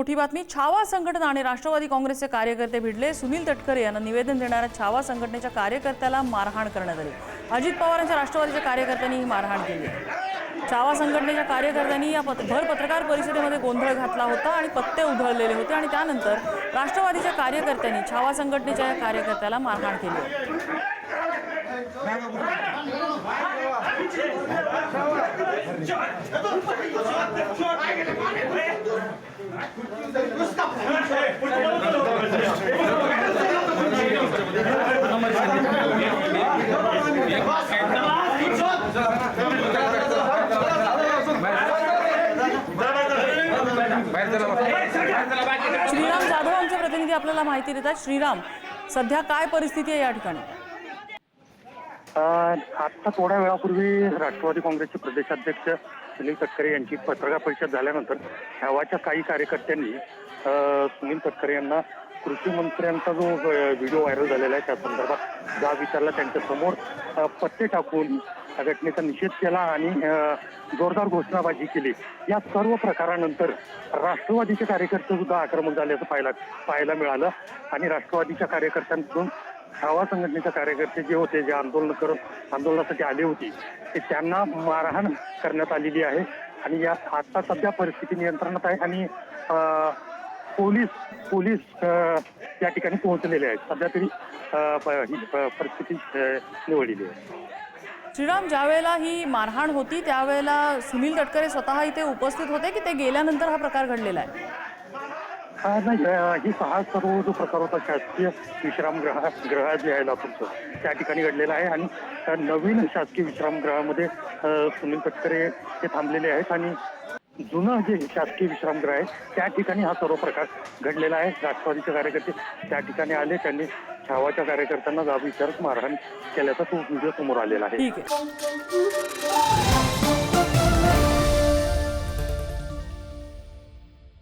मोठी बातमी. छावा संघटना आणि राष्ट्रवादी काँग्रेसचे कार्यकर्ते भिडले. सुनील तटकरे यांना निवेदन देणाऱ्या छावा संघटनेच्या कार्यकर्त्याला मारहाण करण्यात आली. अजित पवारांच्या राष्ट्रवादीच्या कार्यकर्त्यांनी ही मारहाण केली. छावा संघटनेच्या कार्यकर्त्यांनी या भर पत्रकार परिषदेमध्ये गोंधळ घातला होता आणि पत्ते उधळलेले होते आणि त्यानंतर राष्ट्रवादीच्या कार्यकर्त्यांनी छावा संघटनेच्या या कार्यकर्त्याला मारहाण केली. श्रीराम जाधव आमचे प्रतिनिधी आपल्याला माहिती देतात. श्रीराम, सध्या काय परिस्थिती आहे या ठिकाणी? आता थोड्या वेळापूर्वी राष्ट्रवादी काँग्रेसचे प्रदेशाध्यक्ष सुनील तटकरे यांची पत्रकार परिषद झाल्यानंतर छावाच्या काही कार्यकर्त्यांनी सुनील तटकरे यांना कृषी मंत्र्यांचा जो व्हिडिओ व्हायरल झालेला आहे त्या संदर्भात जाब विचारला. त्यांच्या समोर पत्ते टाकून या घटनेचा निषेध केला आणि जोरदार घोषणाबाजी केली. या सर्व प्रकारानंतर राष्ट्रवादीचे कार्यकर्ते सुद्धा आक्रमक झाल्याचं पाहायला मिळालं आणि राष्ट्रवादीच्या कार्यकर्त्यांकडून छावा संघटनेचे कार्यकर्ते जे होते, जे आंदोलनासाठी आले होते, ते त्यांना मारहाण करण्यात आलेली आहे. आणि या आता सध्या परिस्थिती नियंत्रणात आहे आणि पोलीस या ठिकाणी पोहोचलेले आहेत. सध्या तरी ही परिस्थिती निवडलेली आहे. श्रीराम, ज्यावेळेला ही मारहाण होती त्यावेळेला सुनील तटकरे स्वतः इथे उपस्थित होते की ते गेल्यानंतर हा प्रकार घडलेला आहे? नाही, ही हा सर्व जो प्रकार होता शासकीय विश्रामगृह जे आहे लातूरचं त्या ठिकाणी घडलेला आहे आणि नवीन शासकीय विश्रामगृहामध्ये सुनील तटकरे हे थांबलेले आहेत आणि जुनं जे शासकीय विश्रामगृह आहे त्या ठिकाणी हा सर्व प्रकार घडलेला आहे. राष्ट्रवादीचे कार्यकर्ते त्या ठिकाणी आले, त्यांनी छावाच्या कार्यकर्त्यांना जाब विचारत मारहाण केल्याचा तो व्हिडिओ समोर आलेला आहे. ठीक आहे.